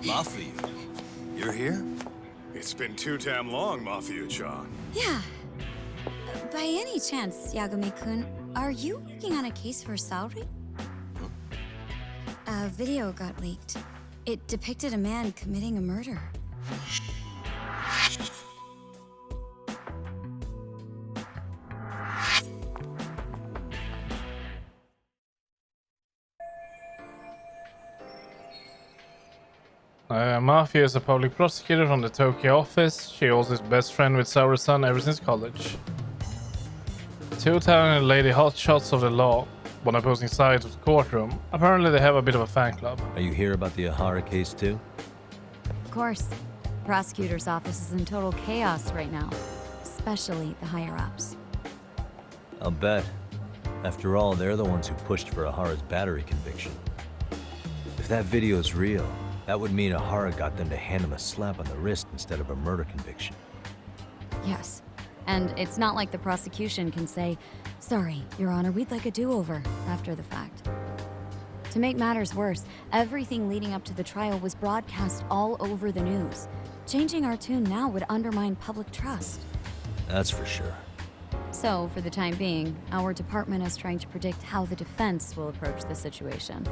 Mafia, you're here? It's been too damn long, Mafia-chan. Yeah. By any chance, Yagami-kun, are you working on a case for Saori? A video got leaked. It depicted a man committing a murder. Mafia is a public prosecutor from the Tokyo office. She also is best friend with Saori's son ever since college. Two talented lady hotshots of the law, one opposing sides of the courtroom. Apparently they have a bit of a fan club. Are you here about the Ahara case too? Of course. The prosecutor's office is in total chaos right now, especially the higher-ups. I'll bet. After all, they're the ones who pushed for Ahara's battery conviction. If that video's real, that would mean Ahara got them to hand him a slap on the wrist instead of a murder conviction. Yes. And it's not like the prosecution can say, "Sorry, Your Honor, we'd like a do-over," after the fact. To make matters worse, everything leading up to the trial was broadcast all over the news. Changing our tune now would undermine public trust. That's for sure. So, for the time being, our department is trying to predict how the defense will approach the situation.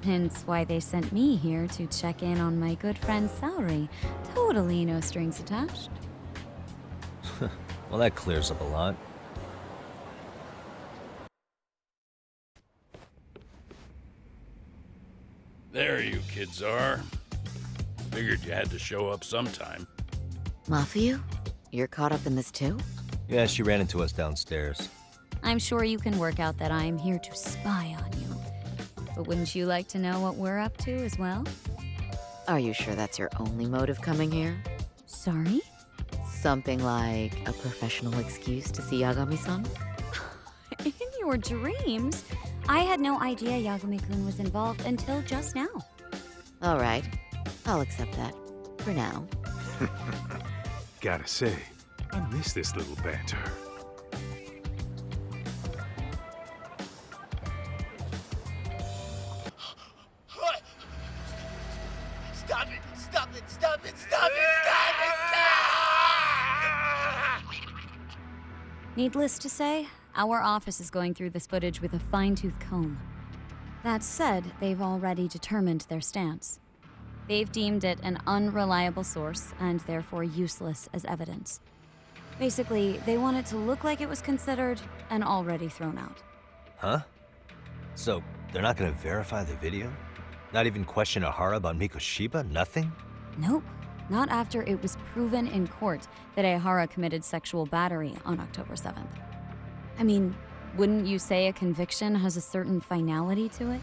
Hence why they sent me here to check in on my good friend Saori. Totally no strings attached. Well, that clears up a lot. There you kids are. Figured you had to show up sometime. Mafia? You're caught up in this too? Yeah, she ran into us downstairs. I'm sure you can work out that I'm here to spy on you. But wouldn't you like to know what we're up to as well? Are you sure that's your only motive coming here? Sorry? Something like a professional excuse to see Yagami-san? In your dreams? I had no idea Yagami-kun was involved until just now. All right, I'll accept that. For now. Gotta say, I miss this little banter. Stop it! Stop it! Stop it! Stop it! Needless to say, our office is going through this footage with a fine-tooth comb. That said, they've already determined their stance. They've deemed it an unreliable source and therefore useless as evidence. Basically, they want it to look like it was considered and already thrown out. Huh? So, they're not gonna verify the video? Not even question Ahara about Mikoshiba? Nothing? Nope. Not after it was proven in court that Ahara committed sexual battery on October 7th. I mean, wouldn't you say a conviction has a certain finality to it?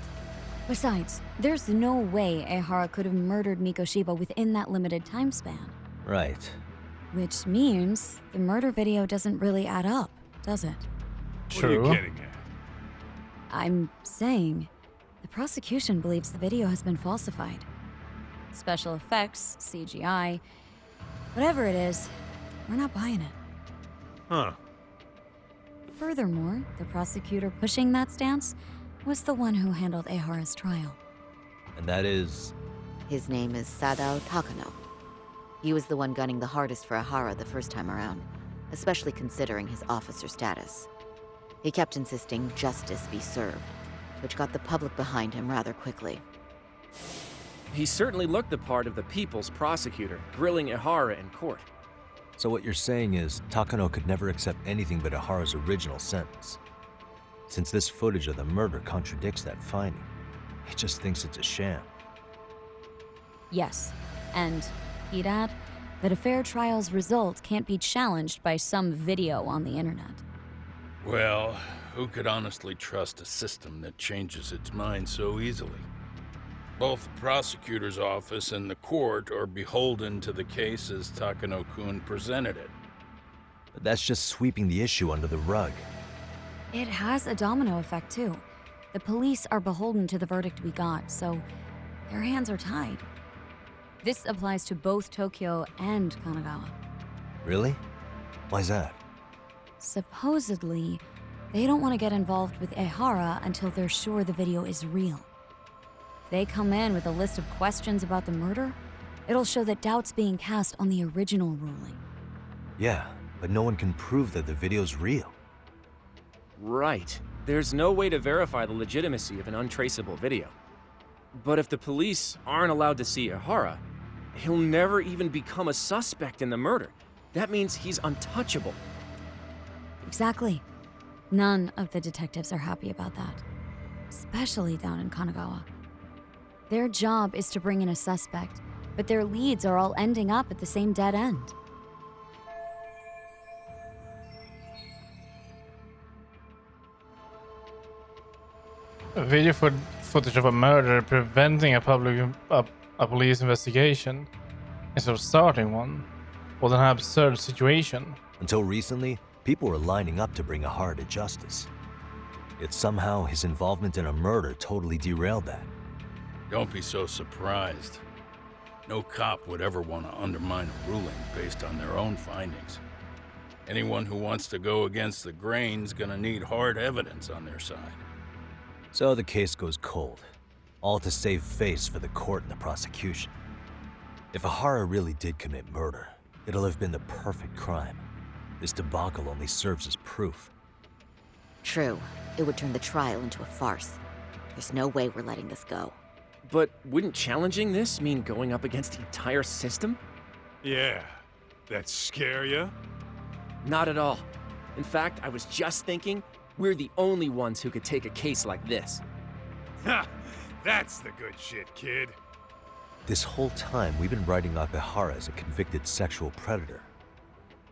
Besides, there's no way Ahara could have murdered Mikoshiba within that limited time span. Right. Which means the murder video doesn't really add up, does it? True. What are you getting at? I'm saying the prosecution believes the video has been falsified. Special effects, CGI, whatever it is, we're not buying it. Huh. Furthermore, the prosecutor pushing that stance was the one who handled Ahara's trial. And that is... His name is Sadao Takano. He was the one gunning the hardest for Ahara the first time around, especially considering his officer status. He kept insisting justice be served, which got the public behind him rather quickly. He certainly looked the part of the people's prosecutor, grilling Ahara in court. So what you're saying is, Takano could never accept anything but Ahara's original sentence. Since this footage of the murder contradicts that finding, he just thinks it's a sham. Yes, and he'd add that a fair trial's result can't be challenged by some video on the internet. Well, who could honestly trust a system that changes its mind so easily? Both the prosecutor's office and the court are beholden to the case as Takano-kun presented it. But that's just sweeping the issue under the rug. It has a domino effect, too. The police are beholden to the verdict we got, so their hands are tied. This applies to both Tokyo and Kanagawa. Really? Why's that? Supposedly, they don't want to get involved with Ahara until they're sure the video is real. If they come in with a list of questions about the murder, it'll show that doubt's being cast on the original ruling. Yeah, but no one can prove that the video's real. Right. There's no way to verify the legitimacy of an untraceable video. But if the police aren't allowed to see Ihara, he'll never even become a suspect in the murder. That means he's untouchable. Exactly. None of the detectives are happy about that. Especially down in Kanagawa. Their job is to bring in a suspect, but their leads are all ending up at the same dead end. A video footage of a murder preventing a police investigation instead of starting one was an absurd situation. Until recently, people were lining up to bring Ahara to justice. Yet somehow his involvement in a murder totally derailed that. Don't be so surprised. No cop would ever want to undermine a ruling based on their own findings. Anyone who wants to go against the grain's gonna need hard evidence on their side. So the case goes cold, all to save face for the court and the prosecution. If Ahara really did commit murder, it'll have been the perfect crime. This debacle only serves as proof. True. It would turn the trial into a farce. There's no way we're letting this go. But wouldn't challenging this mean going up against the entire system? Yeah. That scare ya? Not at all. In fact, I was just thinking, we're the only ones who could take a case like this. Ha! That's the good shit, kid. This whole time, we've been writing off Ihara as a convicted sexual predator.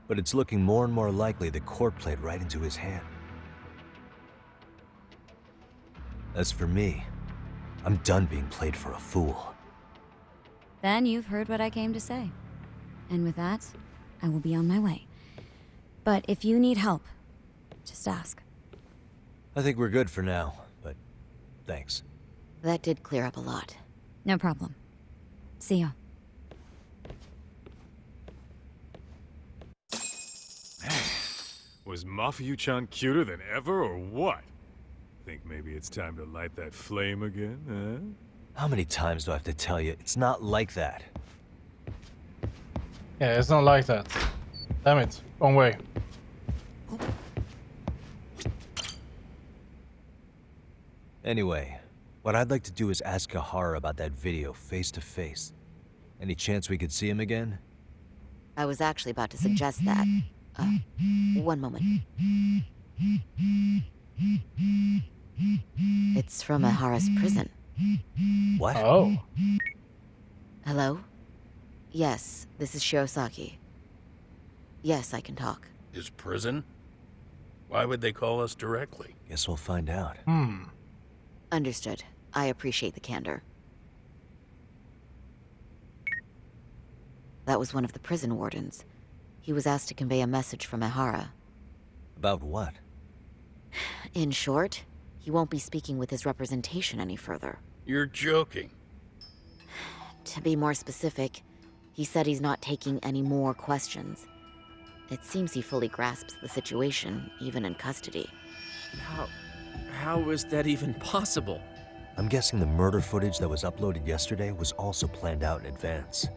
But it's looking more and more likely the court played right into his hand. As for me, I'm done being played for a fool. Then you've heard what I came to say. And with that, I will be on my way. But if you need help, just ask. I think we're good for now, but thanks. That did clear up a lot. No problem. See ya. Was Mafuyu-chan cuter than ever, or what? Think maybe it's time to light that flame again, huh? How many times do I have to tell you, it's not like that? Yeah, it's not like that. Damn it. Wrong way. Anyway, what I'd like to do is ask Ahara about that video face to face. Any chance we could see him again? I was actually about to suggest that. One moment. It's from Ahara's prison. What? Oh. Hello? Yes, this is Shirosaki. Yes, I can talk. His prison? Why would they call us directly? Guess we'll find out. Understood. I appreciate the candor. That was one of the prison wardens. He was asked to convey a message from Ihara. About what? In short, he won't be speaking with his representation any further. You're joking. To be more specific, he said he's not taking any more questions. It seems he fully grasps the situation, even in custody. How is that even possible? I'm guessing the murder footage that was uploaded yesterday was also planned out in advance.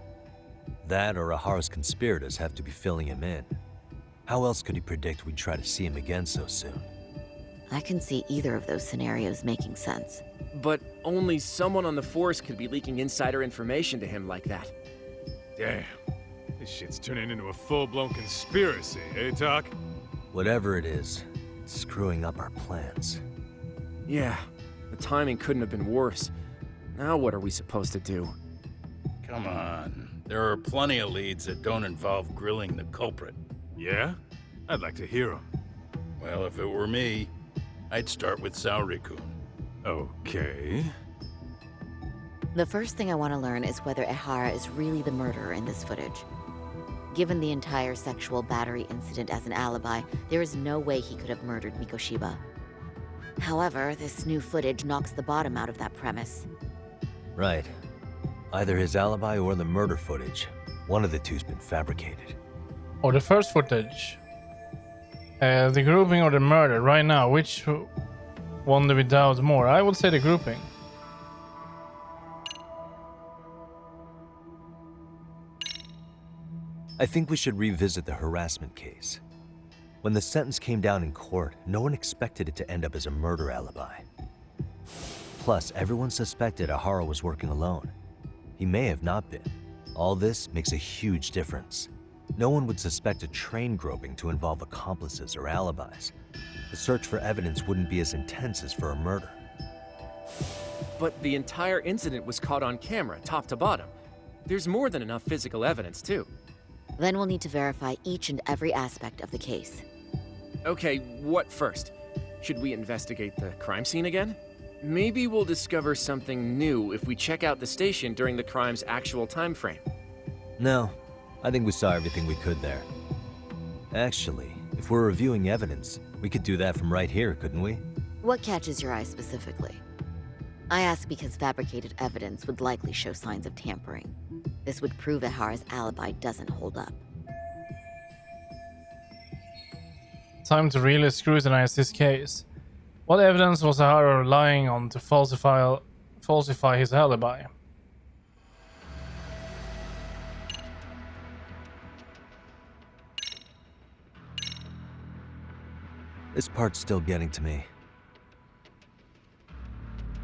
That or Ahara's conspirators have to be filling him in. How else could he predict we'd try to see him again so soon? I can see either of those scenarios making sense. But only someone on the force could be leaking insider information to him like that. Damn. This shit's turning into a full-blown conspiracy, eh, Talk? Whatever it is, it's screwing up our plans. Yeah, the timing couldn't have been worse. Now what are we supposed to do? Come on. There are plenty of leads that don't involve grilling the culprit. Yeah? I'd like to hear them. Well, if it were me, I'd start with Saori-kun. Okay. The first thing I want to learn is whether Ihara is really the murderer in this footage. Given the entire sexual battery incident as an alibi, there is no way he could have murdered Mikoshiba. However, this new footage knocks the bottom out of that premise. Right. Either his alibi or the murder footage. One of the two's been fabricated. Or the first footage. The grouping or the murder. Right now, which one do we doubt more? I would say the grouping. I think we should revisit the harassment case. When the sentence came down in court, no one expected it to end up as a murder alibi. Plus, everyone suspected Arahora was working alone. He may have not been. All this makes a huge difference. No one would suspect a train groping to involve accomplices or alibis. The search for evidence wouldn't be as intense as for a murder. But the entire incident was caught on camera, top to bottom. There's more than enough physical evidence, too. Then we'll need to verify each and every aspect of the case. Okay, what first? Should we investigate the crime scene again? Maybe we'll discover something new if we check out the station during the crime's actual time frame. No, I think we saw everything we could there. Actually, if we're reviewing evidence, we could do that from right here, couldn't we? What catches your eye specifically? I ask because fabricated evidence would likely show signs of tampering. This would prove Ahara's alibi doesn't hold up. Time to really scrutinize this case. What evidence was Arahora relying on to falsify his alibi? This part's still getting to me.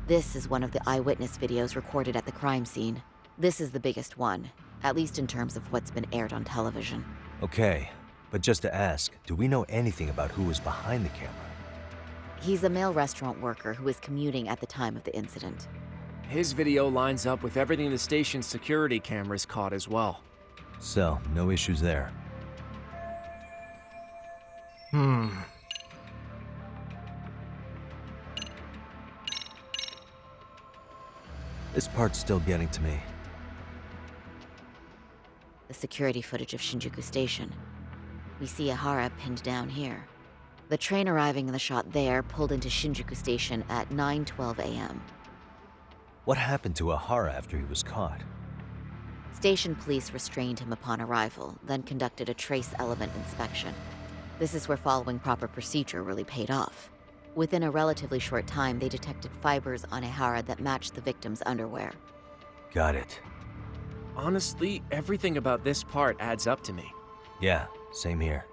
This is one of the eyewitness videos recorded at the crime scene. This is the biggest one, at least in terms of what's been aired on television. Okay, but just to ask, do we know anything about who was behind the camera? He's a male restaurant worker who was commuting at the time of the incident. His video lines up with everything the station's security cameras caught as well. So, no issues there. This part's still getting to me. The security footage of Shinjuku Station. We see Ahara pinned down here. The train arriving in the shot there pulled into Shinjuku Station at 9:12 a.m. What happened to Arahora after he was caught? Station police restrained him upon arrival, then conducted a trace element inspection. This is where following proper procedure really paid off. Within a relatively short time, they detected fibers on Ahara that matched the victim's underwear. Got it. Honestly, everything about this part adds up to me. Yeah, same here.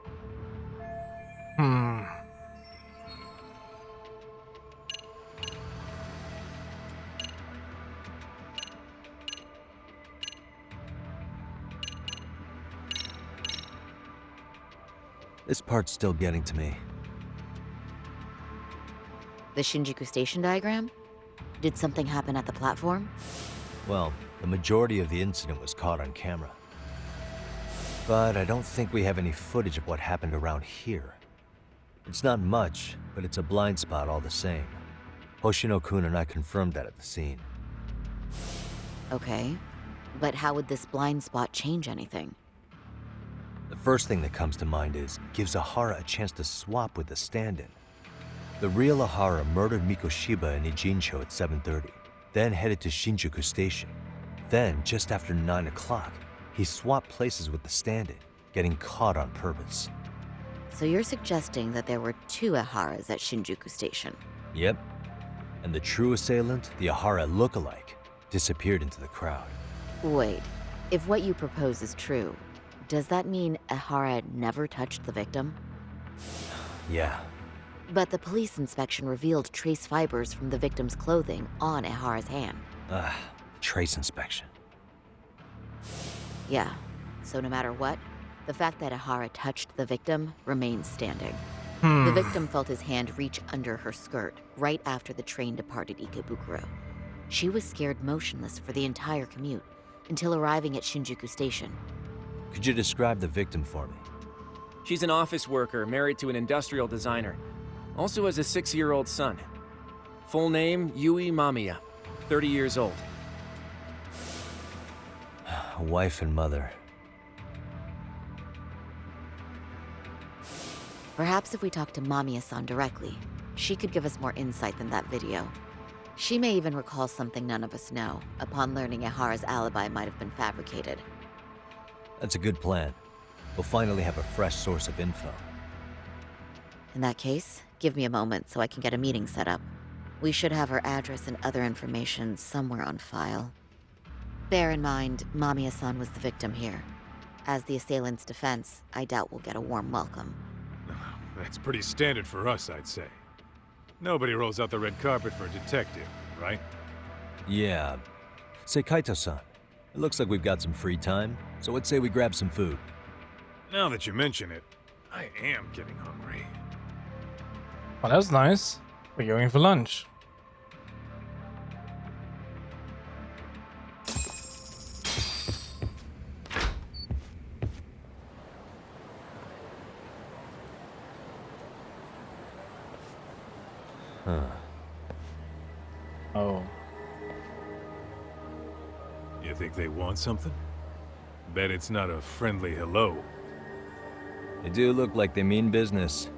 This part's still getting to me. The Shinjuku Station diagram? Did something happen at the platform? Well, the majority of the incident was caught on camera. But I don't think we have any footage of what happened around here. It's not much, but it's a blind spot all the same. Hoshino-kun and I confirmed that at the scene. Okay, but how would this blind spot change anything? The first thing that comes to mind is, it gives Ahara a chance to swap with the stand-in. The real Ahara murdered Mikoshiba in Ijincho at 7:30, then headed to Shinjuku Station. Then, just after 9 o'clock, he swapped places with the stand-in, getting caught on purpose. So you're suggesting that there were two Aharas at Shinjuku Station? Yep. And the true assailant, the Ahara look-alike, disappeared into the crowd. Wait, if what you propose is true, does that mean Ahara never touched the victim? Yeah. But the police inspection revealed trace fibers from the victim's clothing on Ahara's hand. Trace inspection. Yeah, so no matter what, the fact that Ahara touched the victim remains standing. The victim felt his hand reach under her skirt right after the train departed Ikebukuro. She was scared motionless for the entire commute until arriving at Shinjuku Station. Could you describe the victim for me? She's an office worker married to an industrial designer. Also has a 6-year-old son. Full name, Yui Mamiya, 30 years old. A wife and mother. Perhaps if we talk to Mamiya-san directly, she could give us more insight than that video. She may even recall something none of us know, upon learning Ahara's alibi might have been fabricated. That's a good plan. We'll finally have a fresh source of info. In that case, give me a moment so I can get a meeting set up. We should have her address and other information somewhere on file. Bear in mind, Mamiya-san was the victim here. As the assailant's defense, I doubt we'll get a warm welcome. That's pretty standard for us, I'd say. Nobody rolls out the red carpet for a detective, right? Yeah. Say, Kaito-san, it looks like we've got some free time, so I'd say we grab some food. Now that you mention it, I am getting hungry. Well, that's nice. We're going for lunch. Huh. Oh. You think they want something? Bet it's not a friendly hello. They do look like they mean business.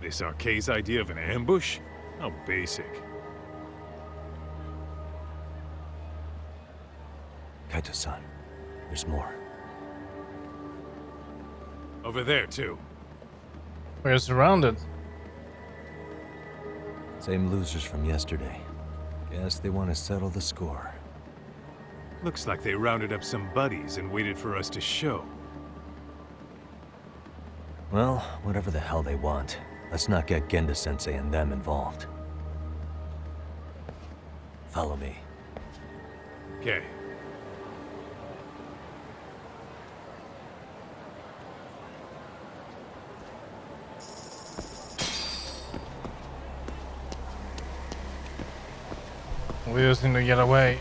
This Arcay's idea of an ambush? How basic. Kaito-san, there's more. Over there, too. We're surrounded. Same losers from yesterday. Guess they want to settle the score. Looks like they rounded up some buddies and waited for us to show. Well, whatever the hell they want, let's not get Genda-sensei and them involved. Follow me. Okay. We just need to get away.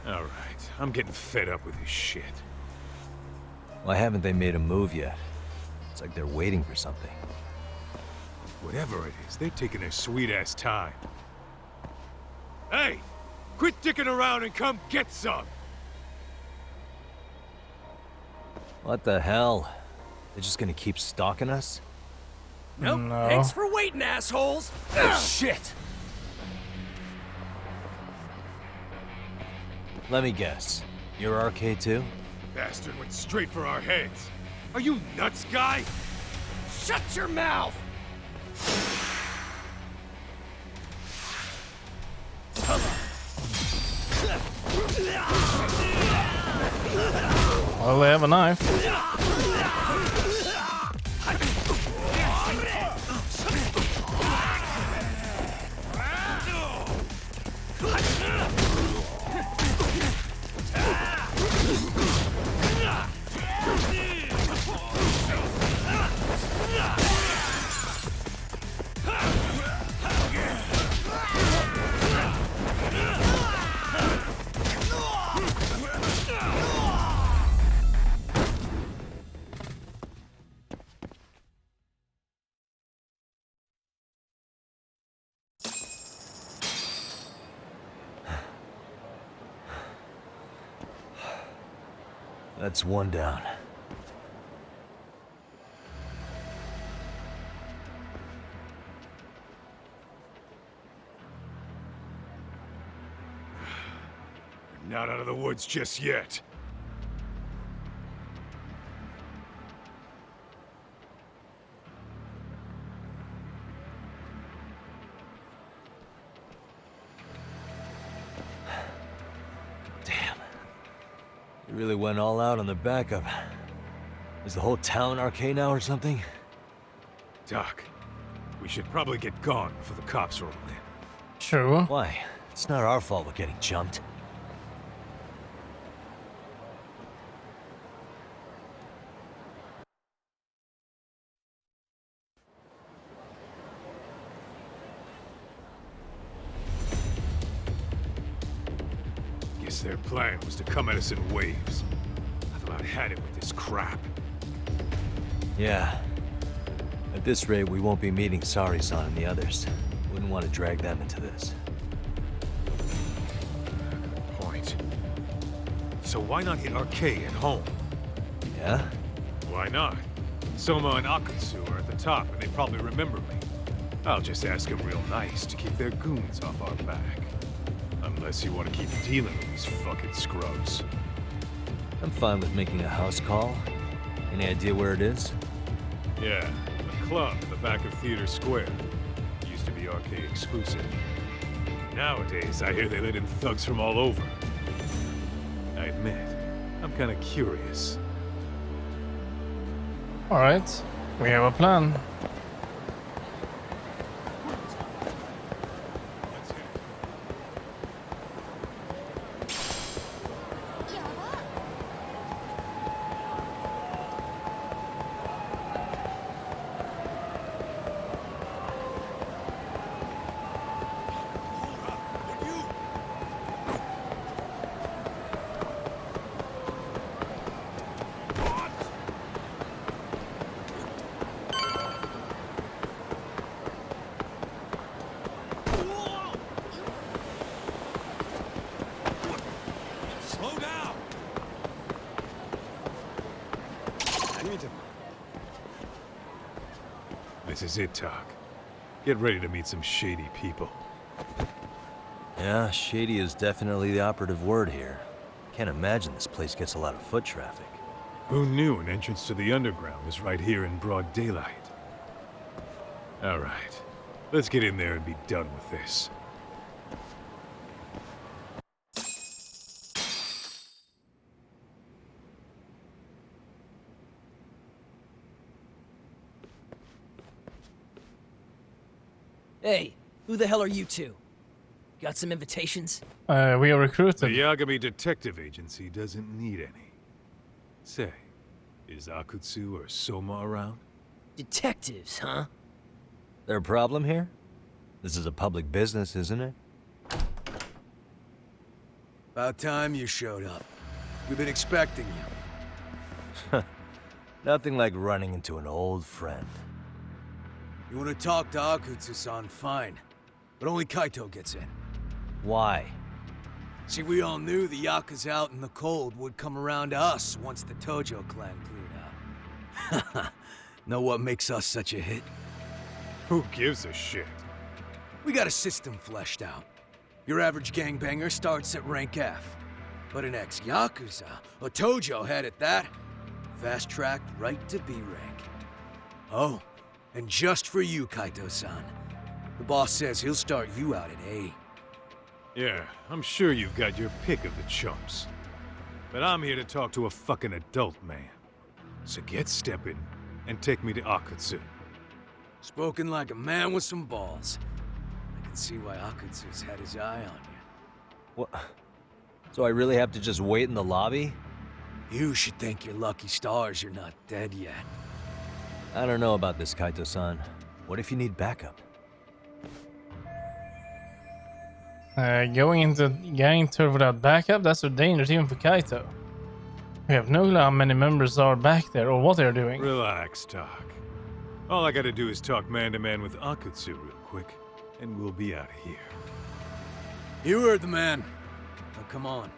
Alright, I'm getting fed up with this shit. Why haven't they made a move yet? It's like they're waiting for something. Whatever it is, they're taking their sweet-ass time. Hey! Quit dicking around and come get some! What the hell? They're just gonna keep stalking us? Nope. No. Thanks for waiting, assholes. Shit! Let me guess. You're RK too? Bastard went straight for our heads. Are you nuts, guy? Shut your mouth. Well, they have a knife. That's one down. Not out of the woods just yet. Damn. You really went all out on the backup. Is the whole town RK now or something? Doc, we should probably get gone before the cops roll in. True. Why? It's not our fault we're getting jumped. Guess their plan was to come at us in waves. I've about had it with this crap. Yeah. At this rate, we won't be meeting Sari-san and the others. Wouldn't want to drag them into this. Point. So why not hit Arcade at home? Yeah? Why not? Soma and Akutsu are at the top, and they probably remember me. I'll just ask them real nice to keep their goons off our back. Unless you want to keep dealing with these fucking scrubs. I'm fine with making a house call. Any idea where it is? Yeah, a club in the back of Theater Square. Used to be Arcade exclusive. Nowadays, I hear they let in thugs from all over. I admit, I'm kinda curious. Alright, we have a plan. Slow down! This is it, Talk. Get ready to meet some shady people. Yeah, shady is definitely the operative word here. Can't imagine this place gets a lot of foot traffic. Who knew an entrance to the underground was right here in broad daylight? All right, let's get in there and be done with this. Hey, who the hell are you two? Got some invitations? We are The recruited. Yagami Detective Agency doesn't need any. Say, is Akutsu or Soma around? Detectives, huh? There a problem here? This is a public business, isn't it? About time you showed up. We've been expecting you. Nothing like running into an old friend. You want to talk to Akutsu-san, fine. But only Kaito gets in. Why? See, we all knew the Yakuza out in the cold would come around to us once the Tojo clan cleared out. Know what makes us such a hit? Who gives a shit? We got a system fleshed out. Your average gangbanger starts at rank F. But an ex-Yakuza, a Tojo head at that, fast-tracked right to B rank. Oh, and just for you, Kaito-san. The boss says he'll start you out at A. Yeah, I'm sure you've got your pick of the chumps. But I'm here to talk to a fucking adult man. So get stepping and take me to Akutsu. Spoken like a man with some balls. I can see why Akutsu's had his eye on you. What? So I really have to just wait in the lobby? You should thank your lucky stars you're not dead yet. I don't know about this, Kaito-san. What if you need backup? Going into gang tour without backup, that's a danger even for Kaito. We have no clue how many members are back there or what they're doing. Relax, Talk. All I gotta do is talk man-to-man with Akutsu real quick, and we'll be out of here. You heard the man. Now come on.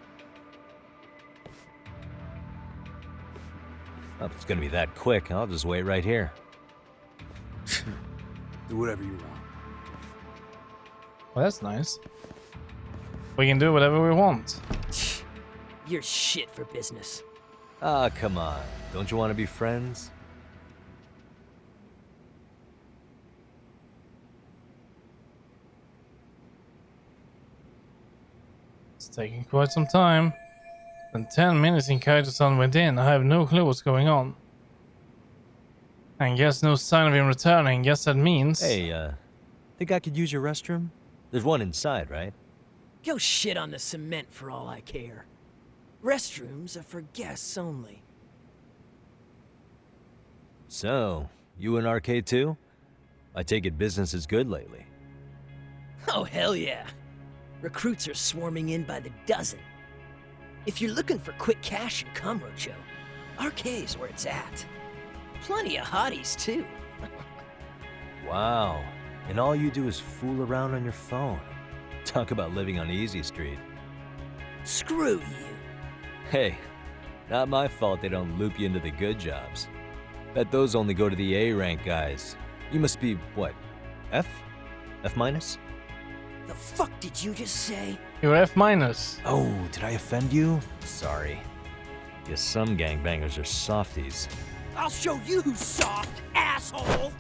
Well, if it's gonna be that quick, I'll just wait right here. Do whatever you want. Well, that's nice. We can do whatever we want. You're shit for business. Ah, come on. Don't you want to be friends? It's taking quite some time. And 10 minutes in Kaito-san went in. I have no clue what's going on. And guess no sign of him returning. Guess that means... Hey, think I could use your restroom? There's one inside, right? Go shit on the cement for all I care. Restrooms are for guests only. So, you in Arcade too? I take it business is good lately. Oh, hell yeah. Recruits are swarming in by the dozen. If you're looking for quick cash and Kamurocho, Arcade's where it's at. Plenty of hotties, too. Wow. And all you do is fool around on your phone. Talk about living on Easy Street. Screw you. Hey, not my fault they don't loop you into the good jobs. Bet those only go to the A-rank guys. You must be, what, F? F minus? The fuck did you just say? You're F minus. Oh, did I offend you? Sorry. Guess some gangbangers are softies. I'll show you who's soft, asshole!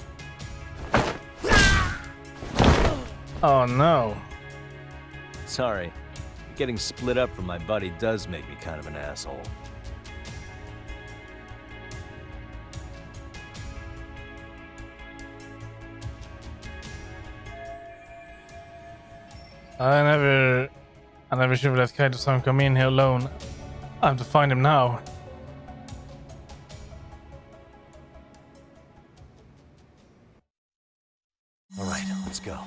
Oh no. Sorry. Getting split up from my buddy does make me kind of an asshole. I never should have let Kaito-san come in here alone. I have to find him now. All right, let's go.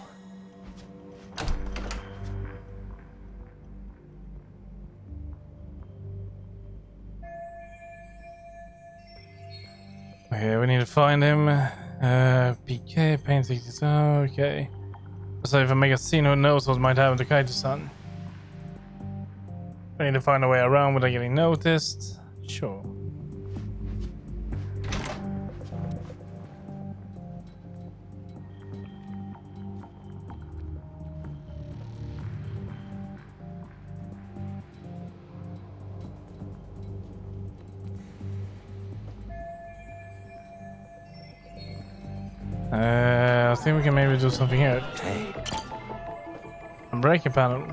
Okay, we need to find him. PK, pain 60. Okay. So if I make a scene, who knows what might happen to Kaito-san. We need to find a way around without getting noticed. Sure. I think we can maybe do something here. Hey. A breaking panel.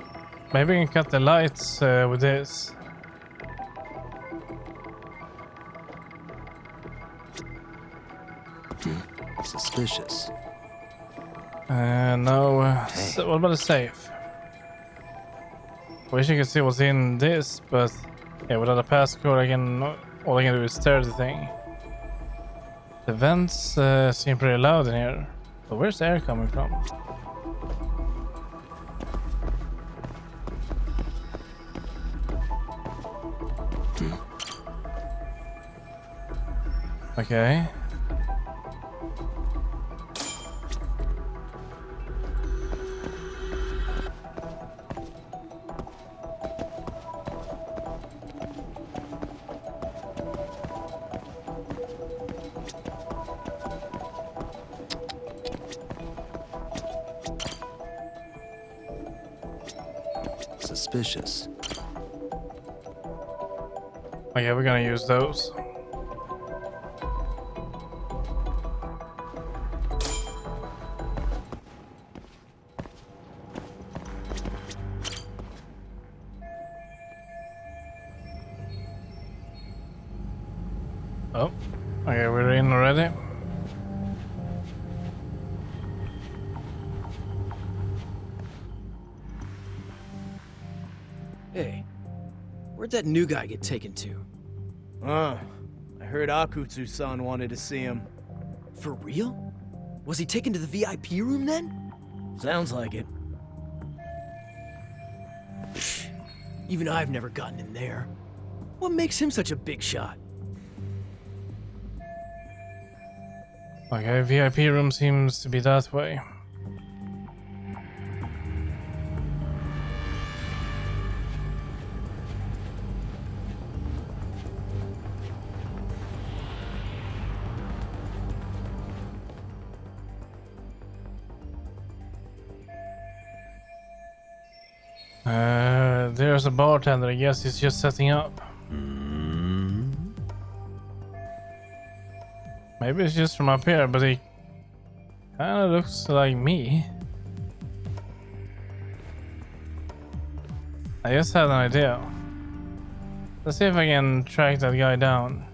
Maybe we can cut the lights with this. Suspicious. No. So what about the safe? Wish you could see what's in this, but yeah, without a passcode, all I can do is stare at the thing. The vents seem pretty loud in here. But where's the air coming from? Okay. Suspicious. Oh yeah, we're gonna use those. Oh, okay, we're in already. Hey, where'd that new guy get taken to? I heard Akutsu-san wanted to see him. For real? Was he taken to the VIP room then? Sounds like it. Even I've never gotten in there. What makes him such a big shot? Okay, VIP room seems to be that way. There's a bartender. I guess he's just setting up. Maybe it's just from up here, but he kind of looks like me. I just had an idea. Let's see if I can track that guy down.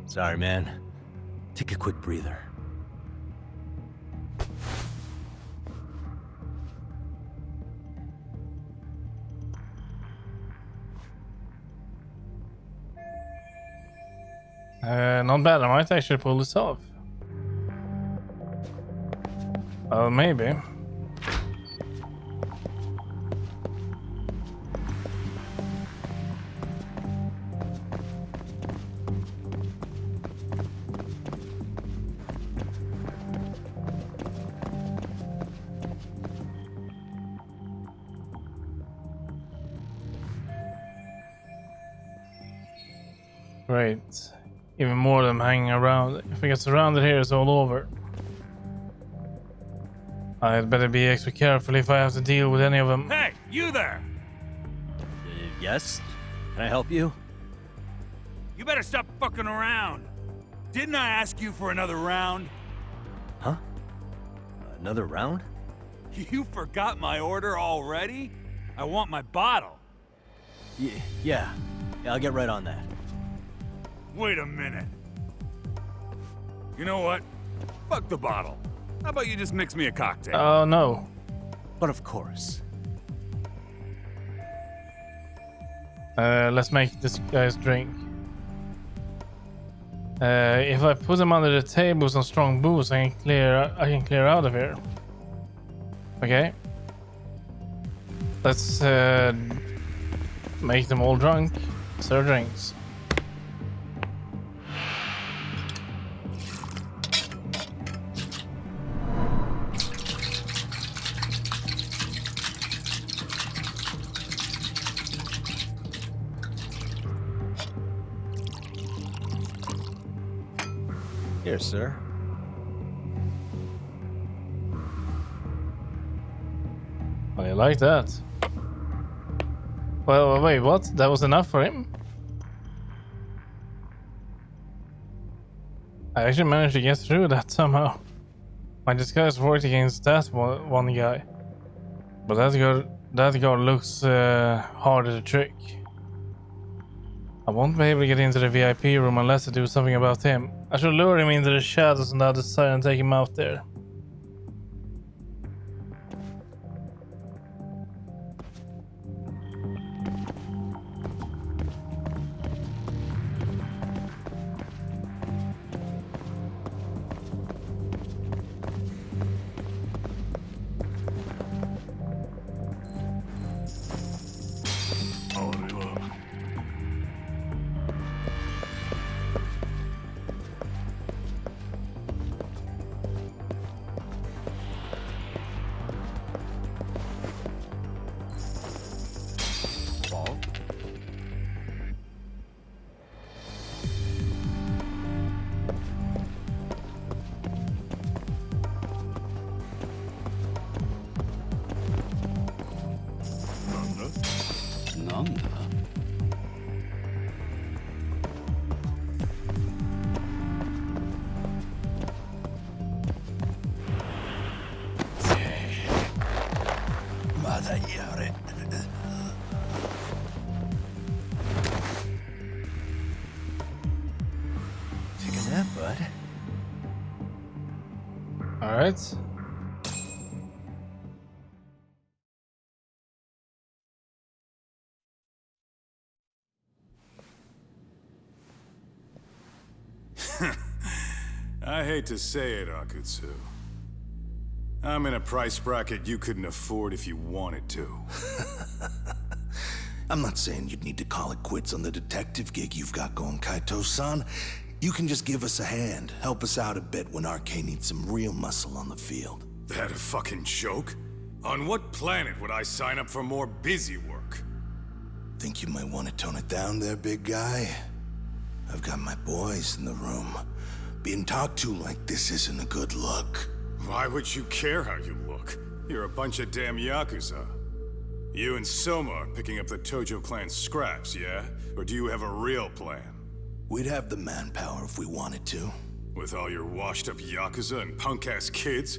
Sorry, man. Take a quick breather. Not bad. I might actually pull this off. Well, maybe. Great. Even more of them hanging around. If we get surrounded here, it's all over. I'd better be extra careful if I have to deal with any of them. Hey, you there! Yes? Can I help you? You better stop fucking around. Didn't I ask you for another round? Huh? Another round? You forgot my order already? I want my bottle. Yeah, I'll get right on that. Wait a minute. You know what? Fuck the bottle. How about you just mix me a cocktail? Oh no. But of course. Let's make this guy's drink. If I put them under the table with some strong booze, I can clear out of here. Okay. Let's make them all drunk. Serve drinks. Here, sir. I like that. Well, wait, what? That was enough for him? I actually managed to get through that somehow. My disguise worked against that one guy. But that guard looks harder to trick. I won't be able to get into the VIP room unless I do something about him. I should lure him into the shadows on the other side and take him out there. Take a nap, bud. All right. I hate to say it, Akutsu. I'm in a price bracket you couldn't afford if you wanted to. I'm not saying you'd need to call it quits on the detective gig you've got going, Kaito-san. You can just give us a hand, help us out a bit when RK needs some real muscle on the field. That a fucking joke? On what planet would I sign up for more busy work? Think you might want to tone it down there, big guy? I've got my boys in the room. Being talked to like this isn't a good look. Why would you care how you look? You're a bunch of damn Yakuza. You and Soma are picking up the Tojo clan scraps, yeah? Or do you have a real plan? We'd have the manpower if we wanted to. With all your washed-up Yakuza and punk-ass kids?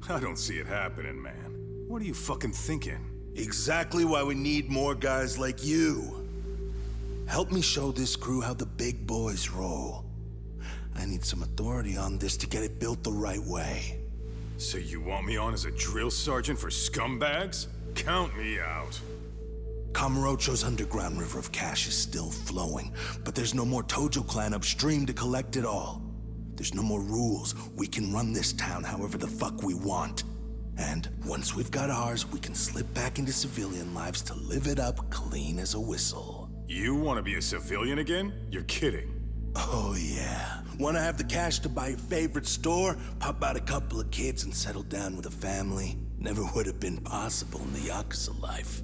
I don't see it happening, man. What are you fucking thinking? Exactly why we need more guys like you. Help me show this crew how the big boys roll. I need some authority on this to get it built the right way. So you want me on as a drill sergeant for scumbags? Count me out. Kamurocho's underground river of cash is still flowing, but there's no more Tojo clan upstream to collect it all. There's no more rules. We can run this town however the fuck we want. And once we've got ours, we can slip back into civilian lives to live it up clean as a whistle. You want to be a civilian again? You're kidding. Oh yeah. Want to have the cash to buy your favorite store, pop out a couple of kids and settle down with a family? Never would have been possible in the Yakuza life.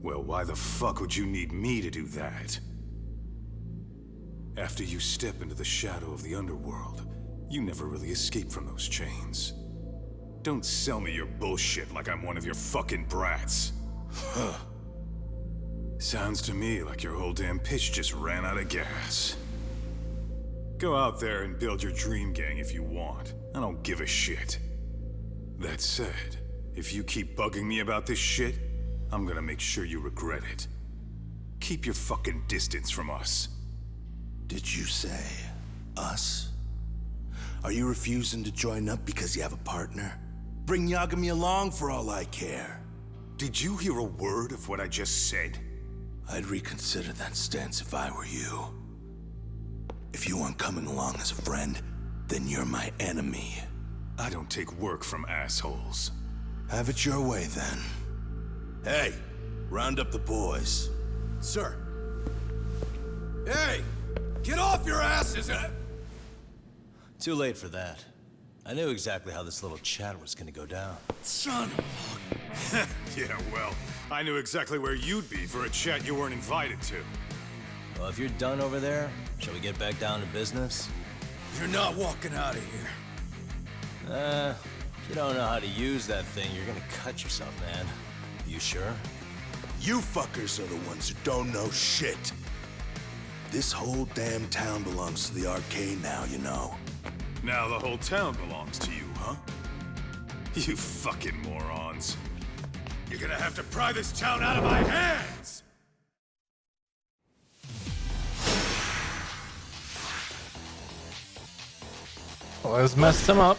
Well, why the fuck would you need me to do that? After you step into the shadow of the underworld, you never really escape from those chains. Don't sell me your bullshit like I'm one of your fucking brats. Huh. Sounds to me like your whole damn pitch just ran out of gas. Go out there and build your dream gang if you want. I don't give a shit. That said, if you keep bugging me about this shit, I'm gonna make sure you regret it. Keep your fucking distance from us. Did you say us? Are you refusing to join up because you have a partner? Bring Yagami along for all I care. Did you hear a word of what I just said? I'd reconsider that stance if I were you. If you aren't coming along as a friend, then you're my enemy. I don't take work from assholes. Have it your way, then. Hey, round up the boys. Sir. Hey! Get off your asses! Too late for that. I knew exactly how this little chat was gonna go down. Son of Yeah, well, I knew exactly where you'd be for a chat you weren't invited to. Well, if you're done over there, shall we get back down to business? You're not walking out of here. If you don't know how to use that thing, you're gonna cut yourself, man. You sure? You fuckers are the ones who don't know shit. This whole damn town belongs to the arcade now, you know. Now the whole town belongs to you, huh? You fucking morons. You're gonna have to pry this town out of my hands! Well, let's mess them up.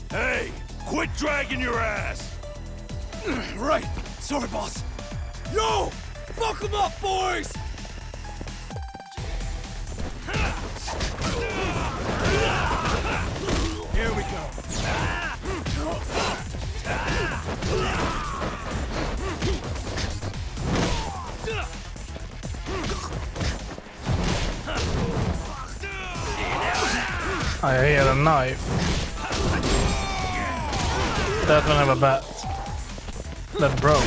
Hey, quit dragging your ass! Right! Sorry, boss! Yo! Fuck them up, boys! Here we go. I hear a knife. That one have a bat. That broke.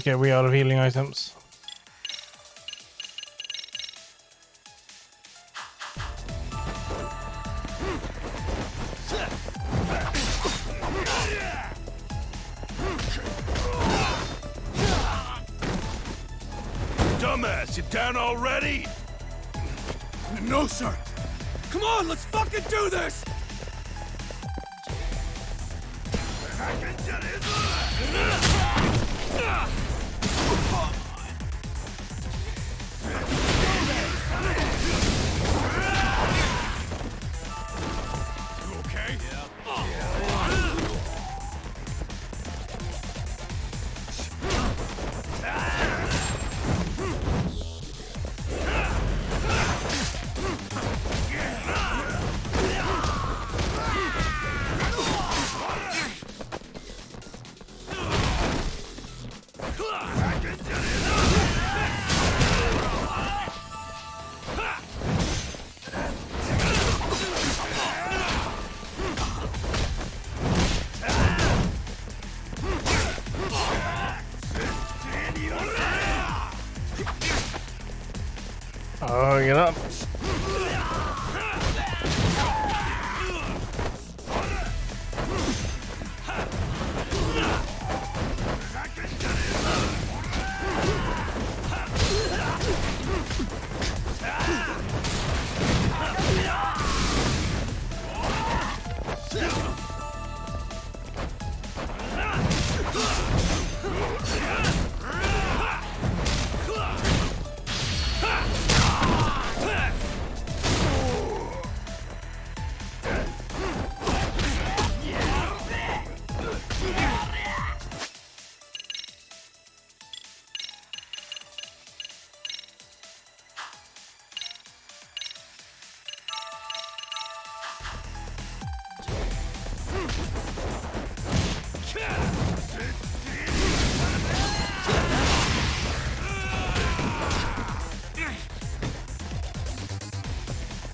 Okay, we are out of healing items. ass. You down already? No, sir. Come on, let's fucking do this! Oh, get up.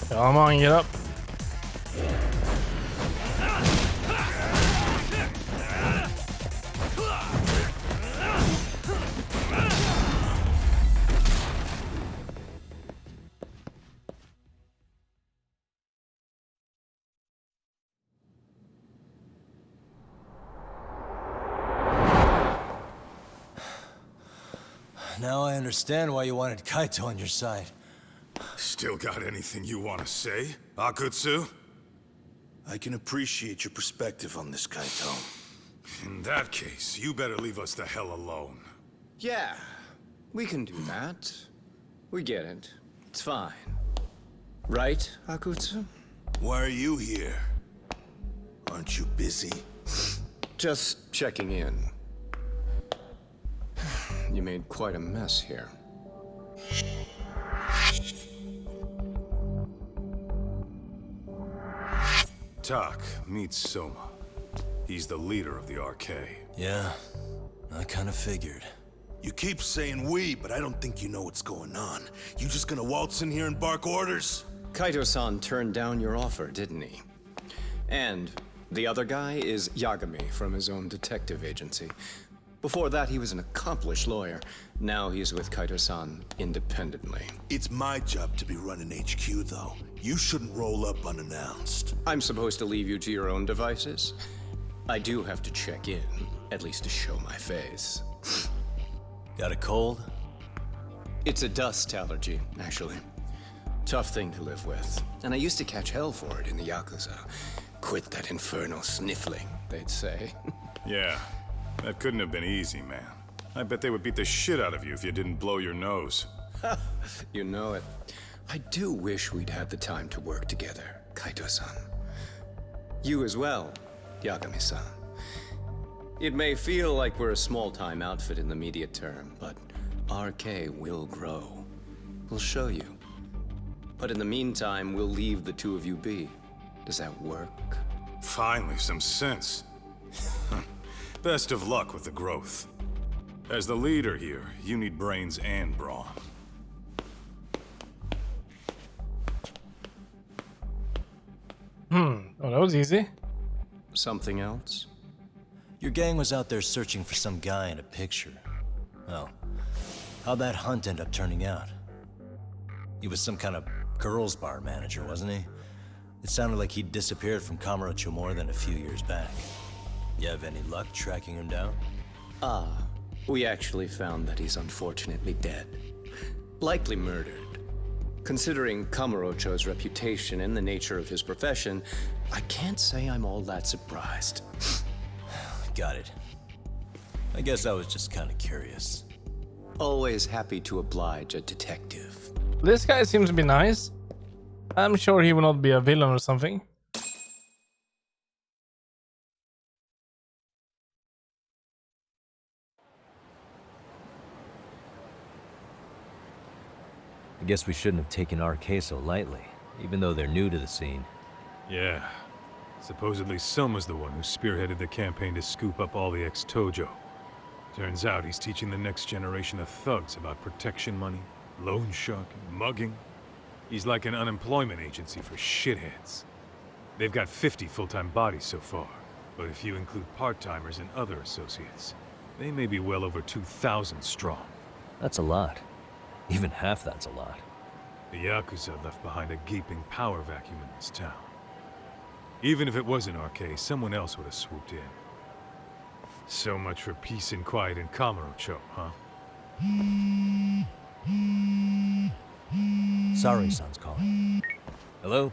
Come on, get up. Now I understand why you wanted Kaito on your side. Still got anything you want to say, Akutsu? I can appreciate your perspective on this, Kaito. In that case, you better leave us the hell alone. Yeah, we can do that. We get it. It's fine. Right, Akutsu? Why are you here? Aren't you busy? Just checking in. You made quite a mess here. Tak, meet Soma. He's the leader of the RK. Yeah, I kind of figured. You keep saying we, but I don't think you know what's going on. You just gonna waltz in here and bark orders? Kaito-san turned down your offer, didn't he? And the other guy is Yagami from his own detective agency. Before that, he was an accomplished lawyer. Now he's with Kaito-san independently. It's my job to be running HQ, though. You shouldn't roll up unannounced. I'm supposed to leave you to your own devices? I do have to check in, at least to show my face. Got a cold? It's a dust allergy, actually. Tough thing to live with. And I used to catch hell for it in the Yakuza. Quit that infernal sniffling, they'd say. Yeah, that couldn't have been easy, man. I bet they would beat the shit out of you if you didn't blow your nose. You know it. I do wish we'd had the time to work together, Kaito-san. You as well, Yagami-san. It may feel like we're a small-time outfit in the immediate term, but RK will grow. We'll show you. But in the meantime, we'll leave the two of you be. Does that work? Finally, some sense. Best of luck with the growth. As the leader here, you need brains and brawn. Oh, that was easy. Something else? Your gang was out there searching for some guy in a picture. Oh, how'd that hunt end up turning out? He was some kind of girls' bar manager, wasn't he? It sounded like he'd disappeared from Kamurocho more than a few years back. You have any luck tracking him down? Ah, we actually found that he's unfortunately dead. Likely murdered. Considering Kamurocho's reputation and the nature of his profession, I can't say I'm all that surprised. Got it. I guess I was just kind of curious. Always happy to oblige a detective. This guy seems to be nice. I'm sure he will not be a villain or something. I guess we shouldn't have taken RK so lightly, even though they're new to the scene. Yeah. Supposedly Sun was the one who spearheaded the campaign to scoop up all the ex-Tojo. Turns out he's teaching the next generation of thugs about protection money, loan sharking, mugging. He's like an unemployment agency for shitheads. They've got 50 full-time bodies so far, but if you include part-timers and other associates, they may be well over 2,000 strong. That's a lot. Even half that's a lot. The Yakuza left behind a gaping power vacuum in this town. Even if it wasn't RK, someone else would have swooped in. So much for peace and quiet in Kamurocho, huh? Sorry-san's calling. Hello?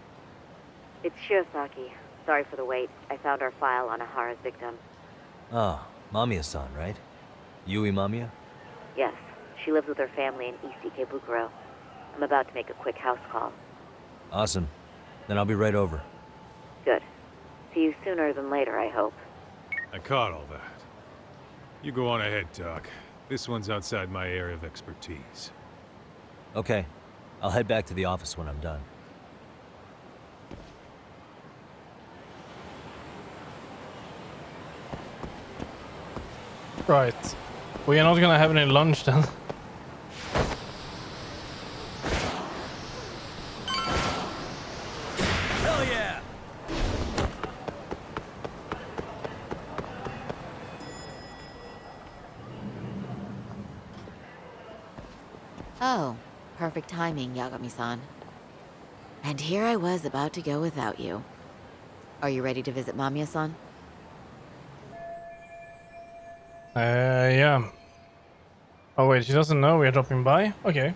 It's Shiosaki. Sorry for the wait. I found our file on Ahara's victim. Ah, Mamiya-san, right? Yui Mamiya? Yes, she lives with her family in East Ikebukuro. I'm about to make a quick house call. Awesome. Then I'll be right over. Good. See you sooner than later, I hope. I caught all that. You go on ahead, Doc. This one's outside my area of expertise. Okay. I'll head back to the office when I'm done. Right. We are not gonna have any lunch then. Hell yeah! Oh, perfect timing, Yagami-san. And here I was about to go without you. Are you ready to visit Mamiya-san? Yeah. Oh wait, she doesn't know we're dropping by? Okay.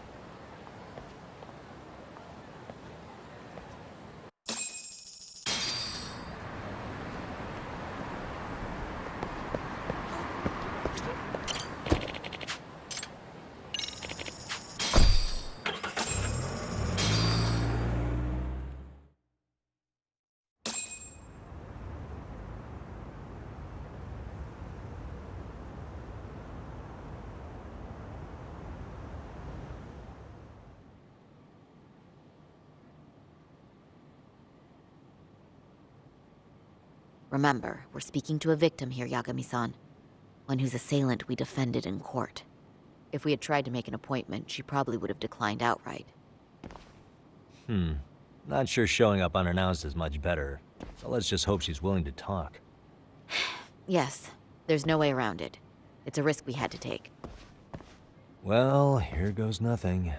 Remember, we're speaking to a victim here, Yagami-san. One whose assailant we defended in court. If we had tried to make an appointment, she probably would have declined outright. Not sure showing up unannounced is much better. So let's just hope she's willing to talk. Yes, there's no way around it. It's a risk we had to take. Well, here goes nothing.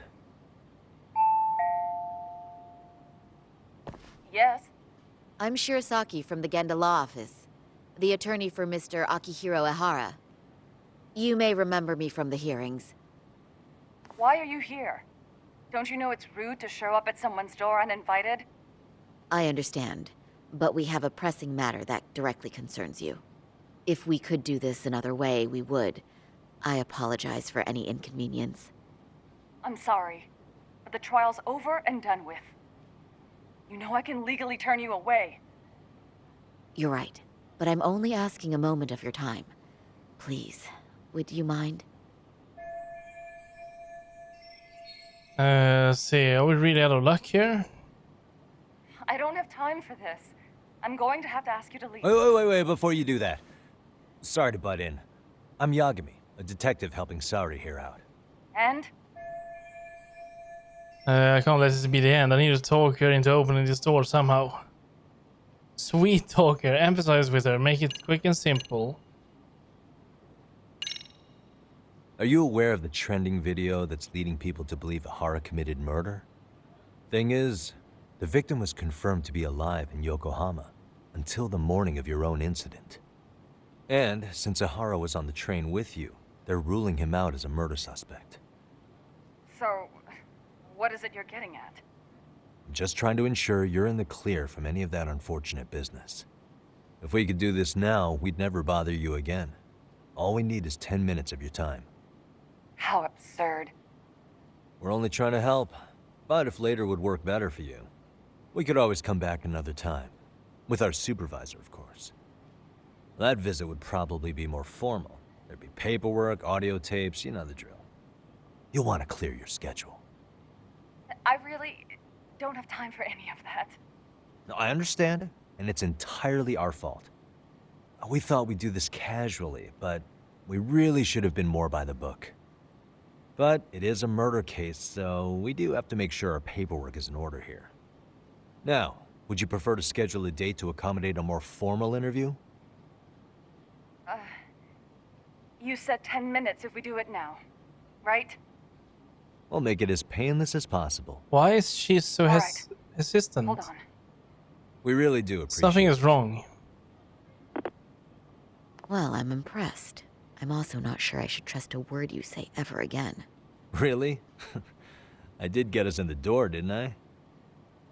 Yes? I'm Shirosaki from the Genda Law Office, the attorney for Mr. Akihiro Ahara. You may remember me from the hearings. Why are you here? Don't you know it's rude to show up at someone's door uninvited? I understand, but we have a pressing matter that directly concerns you. If we could do this another way, we would. I apologize for any inconvenience. I'm sorry, but the trial's over and done with. You know I can legally turn you away. You're right, but I'm only asking a moment of your time. Please, would you mind? See, are we really out of luck here? I don't have time for this. I'm going to have to ask you to leave. Wait, before you do that. Sorry to butt in. I'm Yagami, a detective helping Saori here out. And? I can't let this be the end. I need to talk her into opening this door somehow. Sweet talker, emphasize with her, make it quick and simple. Are you aware of the trending video that's leading people to believe Ahara committed murder? Thing is, the victim was confirmed to be alive in Yokohama until the morning of your own incident. And since Ahara was on the train with you, they're ruling him out as a murder suspect. So, what is it you're getting at? Just trying to ensure you're in the clear from any of that unfortunate business. If we could do this now, we'd never bother you again. All we need is 10 minutes of your time. How absurd. We're only trying to help, but if later would work better for you, we could always come back another time. With our supervisor, of course. That visit would probably be more formal. There'd be paperwork, audio tapes, you know the drill. You'll want to clear your schedule. I really don't have time for any of that. No, I understand, and it's entirely our fault. We thought we'd do this casually, but we really should have been more by the book. But it is a murder case, so we do have to make sure our paperwork is in order here. Now, would you prefer to schedule a date to accommodate a more formal interview? You said 10 minutes if we do it now, right? We'll make it as painless as possible. Why is she so Alright. hesitant? Hold on. We really do appreciate Something is wrong. Well, I'm impressed. I'm also not sure I should trust a word you say ever again. Really? I did get us in the door, didn't I?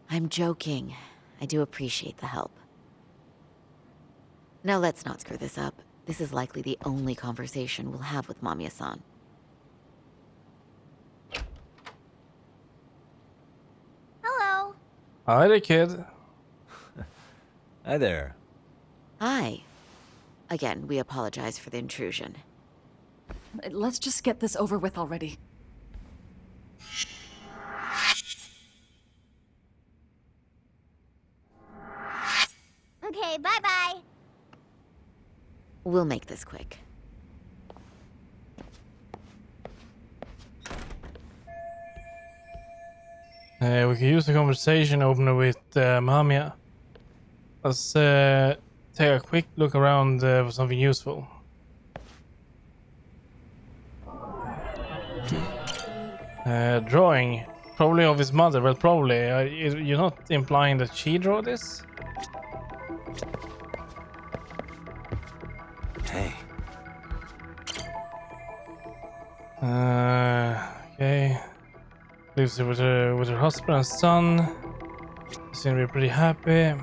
I'm joking. I do appreciate the help. Now let's not screw this up. This is likely the only conversation we'll have with Mamiya-san. Hello. Hi there, kid. Hi there. Hi. Again, we apologize for the intrusion. Let's just get this over with already. Okay, bye-bye. We'll make this quick. We can use the conversation opener with Mamiya. Let's take a quick look around for something useful. Drawing. Probably of his mother. Well, probably. You're not implying that she drew this? Hey. Okay. Lives with her husband and son. Seem to be pretty happy.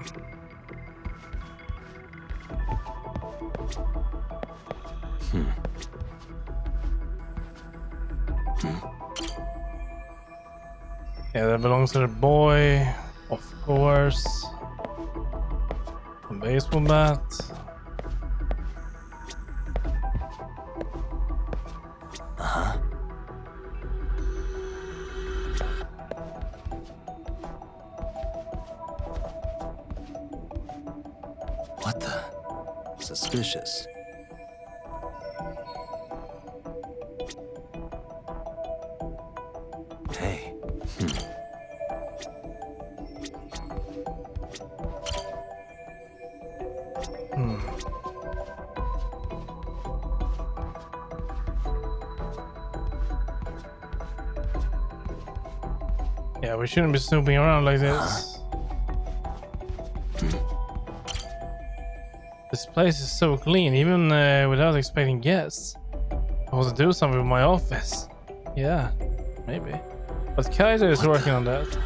Yeah, that belongs to the boy, of course. A baseball bat. What the? Suspicious. Hey. Yeah, we shouldn't be snooping around like this. This place is so clean, even without expecting guests. I want to do something with my office. Yeah, maybe. But Kaito is working on that.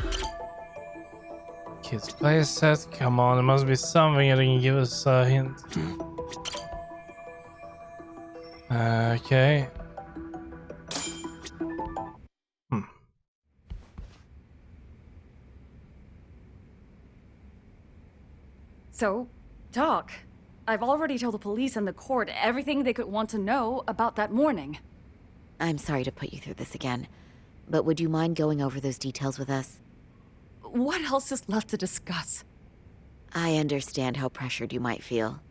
Kids play set. Come on, there must be something that can give us a hint. Okay. So, Doc, I've already told the police and the court everything they could want to know about that morning. I'm sorry to put you through this again, but would you mind going over those details with us? What else is left to discuss? I understand how pressured you might feel.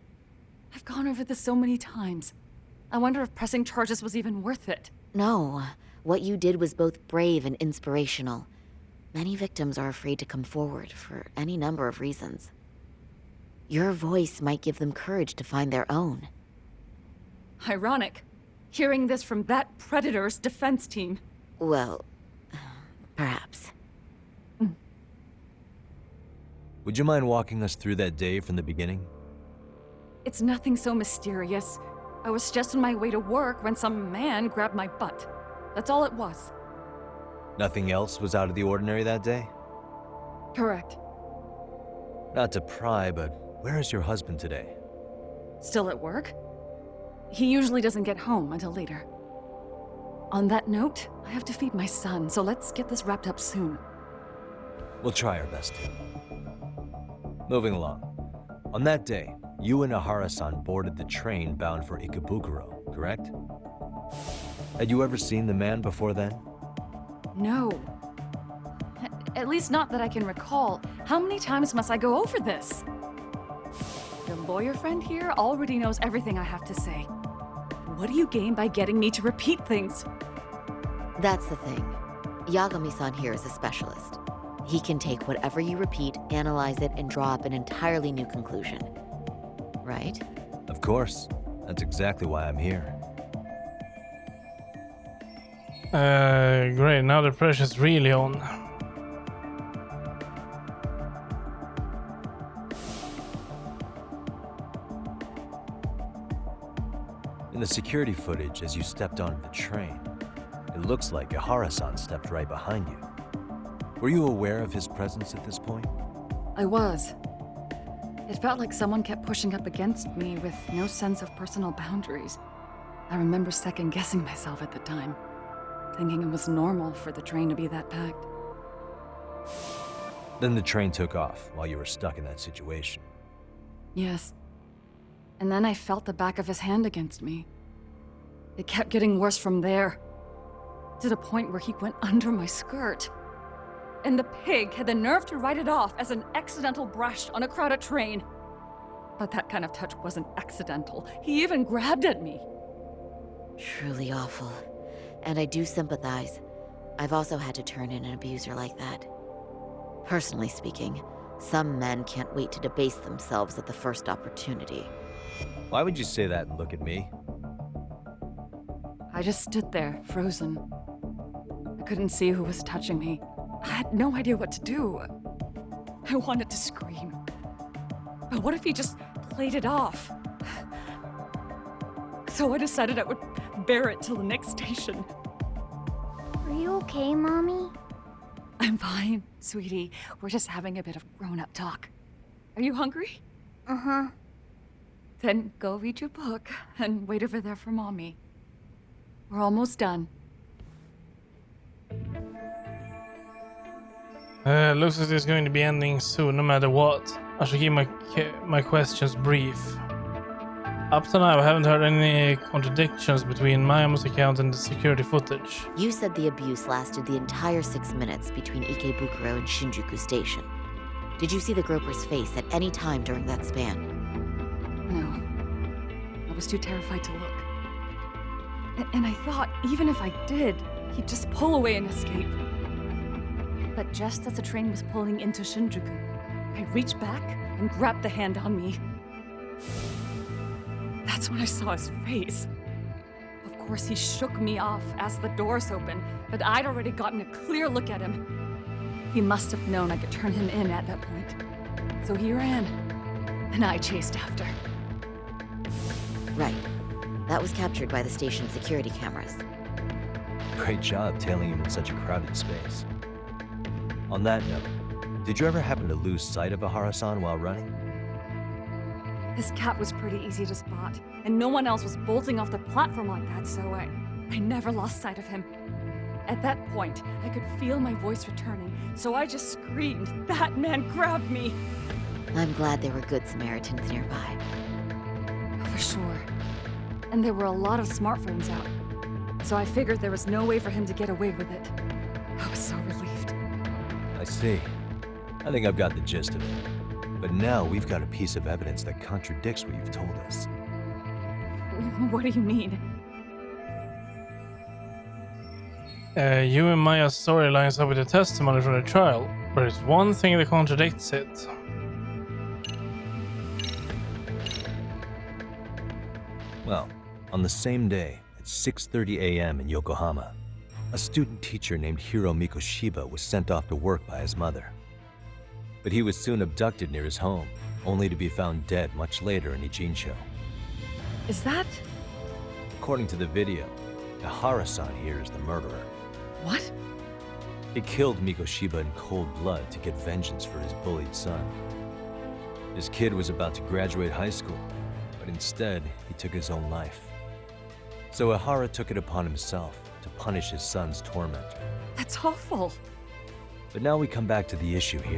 I've gone over this so many times. I wonder if pressing charges was even worth it. No, what you did was both brave and inspirational. Many victims are afraid to come forward for any number of reasons. Your voice might give them courage to find their own. Ironic, hearing this from that predator's defense team. Well, perhaps. Would you mind walking us through that day from the beginning? It's nothing so mysterious. I was just on my way to work when some man grabbed my butt. That's all it was. Nothing else was out of the ordinary that day? Correct. Not to pry, but where is your husband today? Still at work? He usually doesn't get home until later. On that note, I have to feed my son, so let's get this wrapped up soon. We'll try our best. Moving along. On that day, you and Ahara-san boarded the train bound for Ikebukuro, correct? Had you ever seen the man before then? No. At least not that I can recall. How many times must I go over this? Your lawyer friend here already knows everything I have to say. What do you gain by getting me to repeat things? That's the thing. Yagami-san here is a specialist. He can take whatever you repeat, analyze it, and draw up an entirely new conclusion. Right? Of course. That's exactly why I'm here. Great, now the pressure's really on. In the security footage as you stepped onto the train, it looks like Ahara-san stepped right behind you. Were you aware of his presence at this point? I was. It felt like someone kept pushing up against me with no sense of personal boundaries. I remember second-guessing myself at the time, thinking it was normal for the train to be that packed. Then the train took off while you were stuck in that situation. Yes. And then I felt the back of his hand against me. It kept getting worse from there, to the point where he went under my skirt. And the pig had the nerve to write it off as an accidental brush on a crowded train. But that kind of touch wasn't accidental. He even grabbed at me. Truly awful. And I do sympathize. I've also had to turn in an abuser like that. Personally speaking, some men can't wait to debase themselves at the first opportunity. Why would you say that and look at me? I just stood there, frozen. I couldn't see who was touching me. I had no idea what to do. I wanted to scream. But what if he just played it off? So I decided I would bear it till the next station. Are you okay, Mommy? I'm fine, sweetie. We're just having a bit of grown-up talk. Are you hungry? Uh-huh. Then go read your book and wait over there for Mommy. We're almost done. Looks like it's going to be ending soon, no matter what. I should keep my questions brief. Up to now, I haven't heard any contradictions between Miyamo's account and the security footage. You said the abuse lasted the entire 6 minutes between Ikebukuro and Shinjuku Station. Did you see the groper's face at any time during that span? No. I was too terrified to look. And I thought, even if I did, he'd just pull away and escape. But just as the train was pulling into Shinjuku, I reached back and grabbed the hand on me. That's when I saw his face. Of course, he shook me off as the doors opened, but I'd already gotten a clear look at him. He must have known I could turn him in at that point. So he ran, and I chased after. Right. That was captured by the station's security cameras. Great job tailing him in such a crowded space. On that note, did you ever happen to lose sight of Ahara-san while running? His cat was pretty easy to spot, and no one else was bolting off the platform like that, so I never lost sight of him. At that point, I could feel my voice returning, so I just screamed, "That man grabbed me!" I'm glad there were good Samaritans nearby. For sure. And there were a lot of smartphones out, so I figured there was no way for him to get away with it. I was so relieved. I see. I think I've got the gist of it. But now we've got a piece of evidence that contradicts what you've told us. What do you mean? You and Maya's story lines up with the testimony from the trial, but there's one thing that contradicts it. Well, on the same day, at 6:30 a.m. in Yokohama, a student teacher named Hiro Mikoshiba was sent off to work by his mother. But he was soon abducted near his home, only to be found dead much later in Ijincho. Is that... According to the video, Ahara-san here is the murderer. What? He killed Mikoshiba in cold blood to get vengeance for his bullied son. His kid was about to graduate high school, but instead, he took his own life. So Ahara took it upon himself to punish his son's tormentor. That's awful. But now we come back to the issue here.